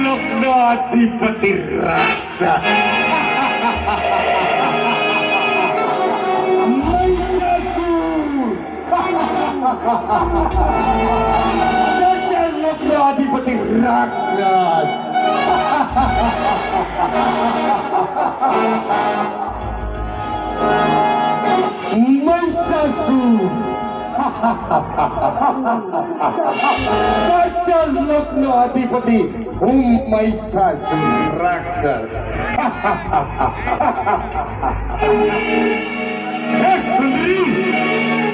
લોકનો અધિપતિ રાક્ષસ લોકનો અધિપતિ રાક્ષસ મહિષાસુર ચર્ચલ લોકનો અધિપતિ હું મહિષાસુર રાક્ષસ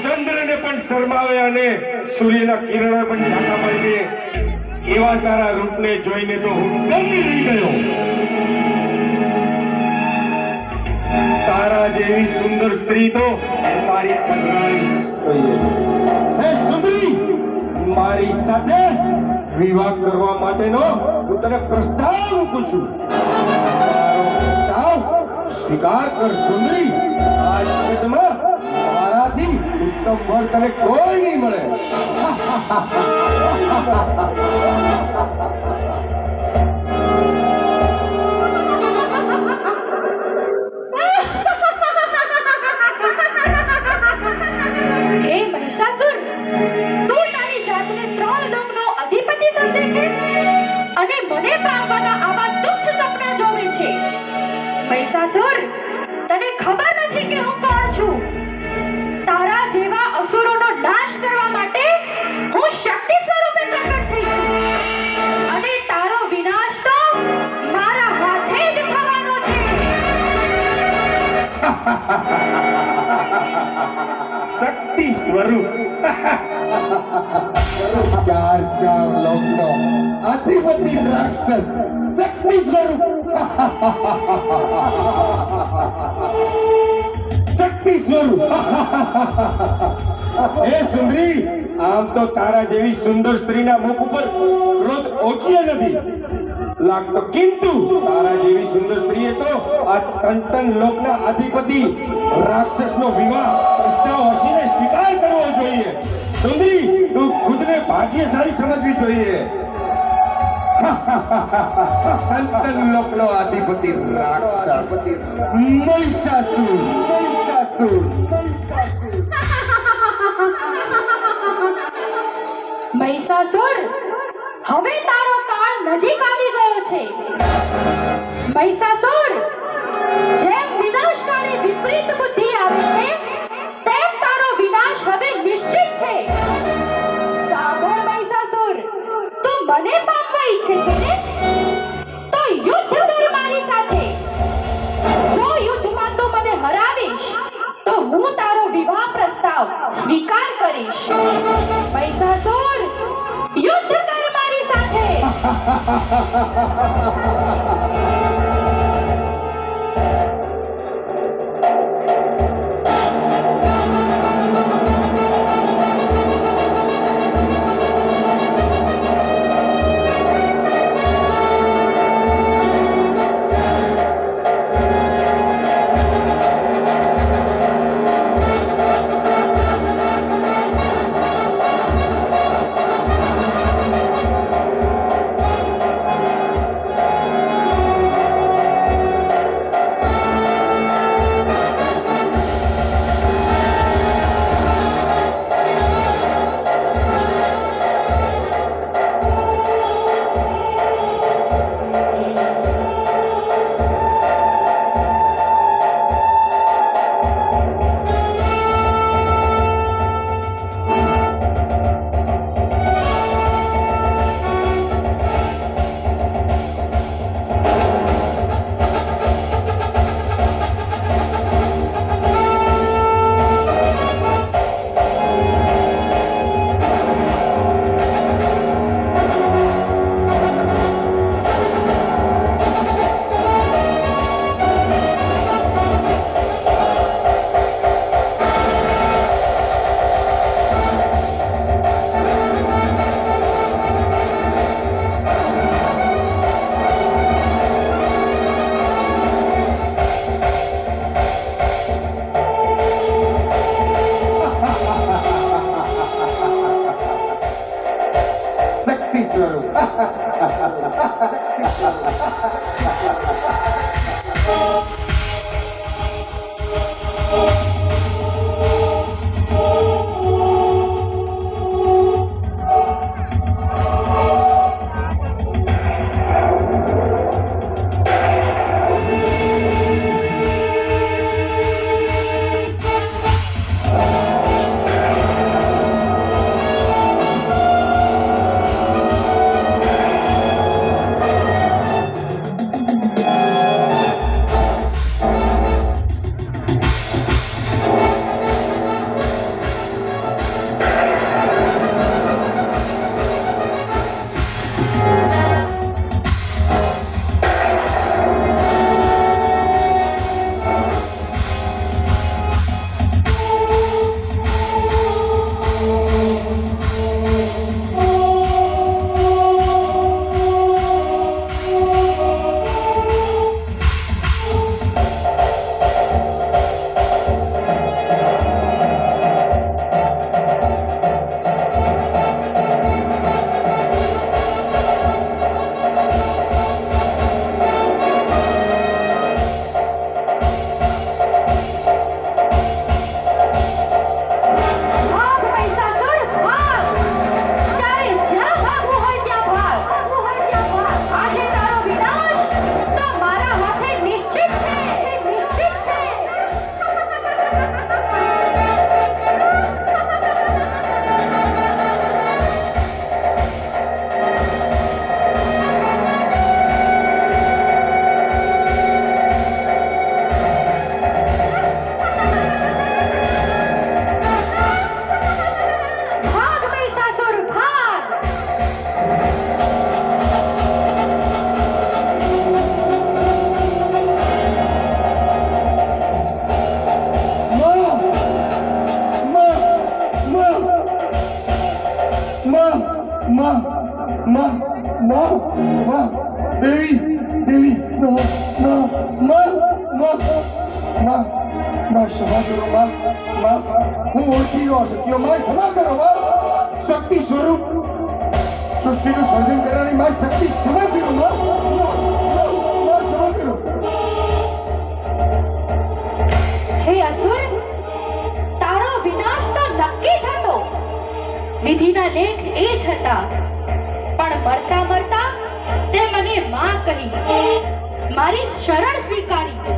ચંદ્રને પણ શરમાવે અને સૂર્યના કિરણો પણ ઝાંકા પડી દે એવા તારા રૂપને જોઈને તો હું દંગી રહી ગયો. તારા જેવી સુંદર સ્ત્રી તો મારી કન્યાઈ જોઈએ. હે સુંદરી, મારી સાથે વિવાહ કરવા માટેનો હું તને પ્રસ્તાવ મૂકું છું. મારો પ્રસ્તાવ સ્વીકાર કર સુંદરી. આ જગતમાં મારાથી ઉત્તમ વર તને કોઈ નહીં મળે. હે મહિષાસુર, તું તારી જાતને 3 લોકનો અધિપતિ સમજે છે અને મને પામવાના આવા તુચ્છ સપના જોવે છે. મહિષાસુર, તને ખબર નથી કે હું કોણ છું? તારા જેવા અસુરોનો નાશ કરવા માટે હું શક્તિ સ્વરૂપે પ્રગટ થઈ છું અને તારો વિનાશ તો મારા હાથે જ થવાનો છે. શક્તિ સ્વરૂપ 4 લોકનો અધિપતિ રાક્ષસ શક્તિ સ્વરૂપ. શક્તિ સ્વરૂપ. હે સુંદરી, આમ તો તારા જેવી સુંદર સ્ત્રીના મુખ ઉપર ક્રોધ ઓળખ્યો નથી લાગતો, કિંતુ તારા જેવી સુંદર સ્ત્રીએ તો આ તન લોકના અધિપતિ રાક્ષસનો વિવાહ પ્રસ્તાવ હસીને સ્વીકાર કરવો જોઈએ. સુંદરી, તું ખુદને ભાગ્યશાળી સમજવી જોઈએ. તન લોકનો અધિપતિ રાક્ષસ મહિષાસુર. મહિષાસુર, હવે તારો કાળ નજીક આવી ગયો છે. મહિષાસુર, જેમ વિનાશકાળી વિપરીત બુદ્ધિ આવે છે તેમ તારો વિનાશ હવે નિશ્ચિત છે. સાંભળ મહિષાસુર, તું મને પામવા ઈચ્છે છે ને? તો યુદ્ધ કર મારી સાથે. જો યુદ્ધમાં તું મને હરાવીશ તો હું તારો વિવાહ પ્રસ્તાવ સ્વીકાર કરીશ. મહિષાસુર, યુદ્ધ કર મારી સાથે. દેવી દેવી ના ના માં માં માં માં ક્ષમા કરો માં માં હું ઓળખી ગયો શક્યો માં ક્ષમા કરો માં શક્તિ સ્વરૂપ સૃષ્ટિનું સર્જન કરનારી માં શક્તિ ક્ષમા કરો માં ક્ષમા કરો હે અસુર, તારો વિનાશ તો નક્કી જ હતો. વિધિના લેખ એ જ હતા, પણ મરતા મરતા તે મને માં કહી, મારી શરણ સ્વીકારી.